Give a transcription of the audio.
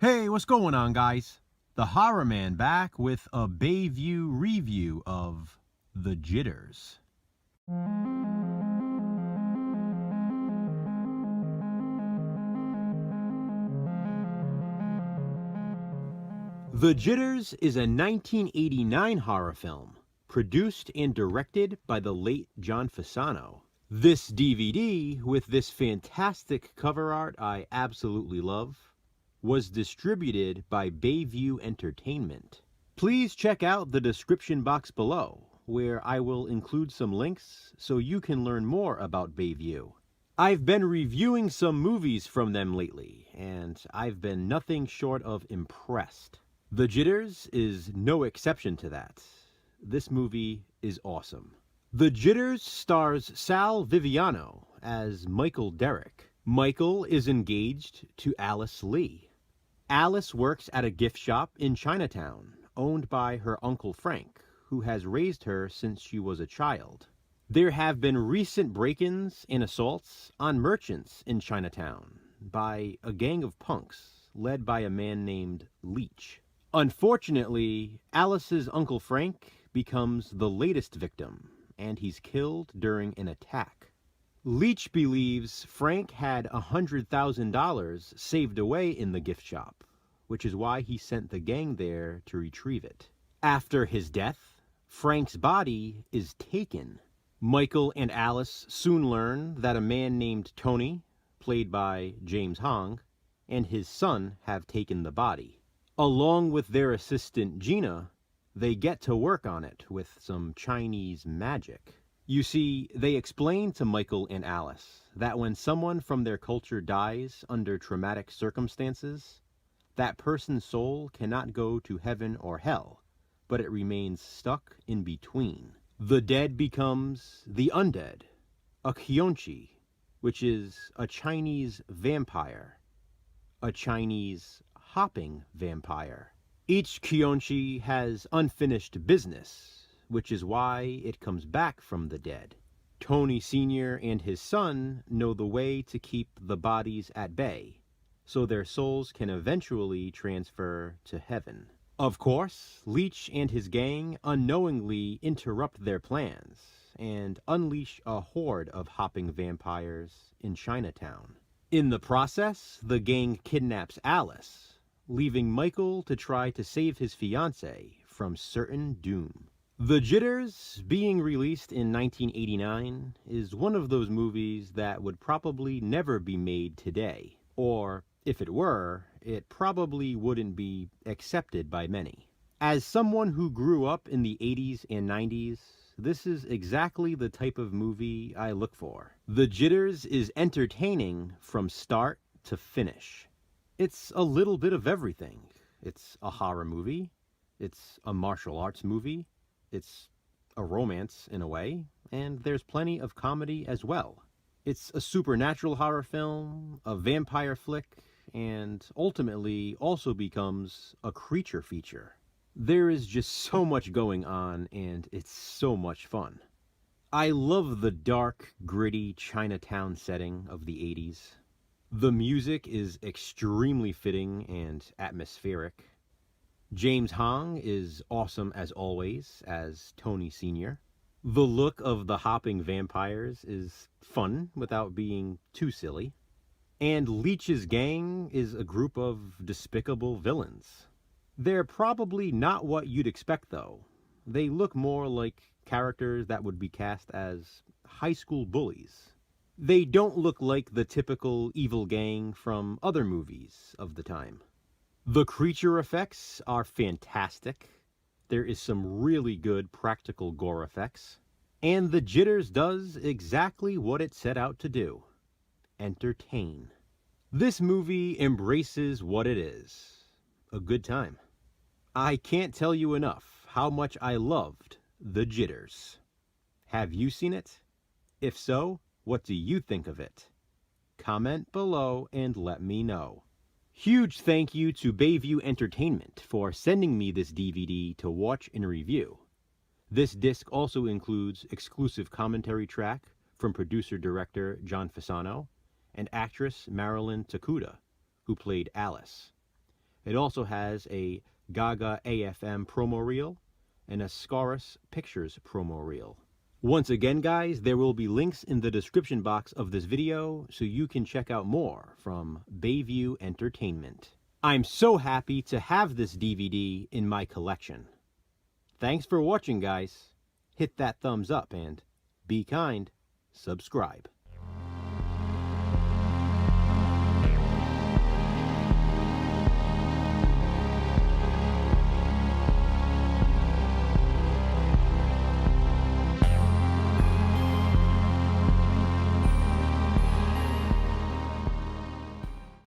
Hey, what's going on, guys? The HorrorMan back with a Bayview review of The Jitters. The Jitters is a 1989 horror film, produced and directed by the late John Fasano. This DVD, with this fantastic cover art I absolutely love, was distributed by Bayview Entertainment. Please check out the description box below, where I will include some links so you can learn more about Bayview. I've been reviewing some movies from them lately, and I've been nothing short of impressed. The Jitters is no exception to that. This movie is awesome. The Jitters stars Sal Viviano as Michael Derrick. Michael is engaged to Alice Lee. Alice works at a gift shop in Chinatown, owned by her Uncle Frank, who has raised her since she was a child. There have been recent break-ins and assaults on merchants in Chinatown by a gang of punks led by a man named Leach. Unfortunately, Alice's Uncle Frank becomes the latest victim, and he's killed during an attack. Leach believes Frank had $100,000 saved away in the gift shop, which is why he sent the gang there to retrieve it. After his death, Frank's body is taken. Michael and Alice soon learn that a man named Tony, played by James Hong, and his son have taken the body. Along with their assistant Gina, they get to work on it with some Chinese magic. You see, they explain to Michael and Alice that when someone from their culture dies under traumatic circumstances, that person's soul cannot go to heaven or hell, but it remains stuck in between. The dead becomes the undead, a Kyonchi, which is a Chinese vampire, a Chinese hopping vampire. Each Kyonchi has unfinished business, which is why it comes back from the dead. Tony Sr. and his son know the way to keep the bodies at bay, so their souls can eventually transfer to heaven. Of course, Leach and his gang unknowingly interrupt their plans and unleash a horde of hopping vampires in Chinatown. In the process, the gang kidnaps Alice, leaving Michael to try to save his fiancée from certain doom. The Jitters, being released in 1989, is one of those movies that would probably never be made today. Or, if it were, it probably wouldn't be accepted by many. As someone who grew up in the 80s and 90s, this is exactly the type of movie I look for. The Jitters is entertaining from start to finish. It's a little bit of everything. It's a horror movie. It's a martial arts movie. It's a romance, in a way, and there's plenty of comedy as well. It's a supernatural horror film, a vampire flick, and ultimately also becomes a creature feature. There is just so much going on, and it's so much fun. I love the dark, gritty Chinatown setting of the 80s. The music is extremely fitting and atmospheric. James Hong is awesome as always as Tony Sr. The look of the hopping vampires is fun without being too silly. And Leach's gang is a group of despicable villains. They're probably not what you'd expect though. They look more like characters that would be cast as high school bullies. They don't look like the typical evil gang from other movies of the time. The creature effects are fantastic. There is some really good practical gore effects. And The Jitters does exactly what it set out to do: entertain. This movie embraces what it is: a good time. I can't tell you enough how much I loved The Jitters. Have you seen it? If so, what do you think of it? Comment below and let me know. Huge thank you to Bayview Entertainment for sending me this DVD to watch and review. This disc also includes exclusive commentary track from producer-director John Fasano and actress Marilyn Takuda, who played Alice. It also has a Gaga AFM promo reel and a Scaris Pictures promo reel. Once again, guys, there will be links in the description box of this video so you can check out more from Bayview Entertainment. I'm so happy to have this DVD in my collection. Thanks for watching, guys. Hit that thumbs up and be kind. Subscribe.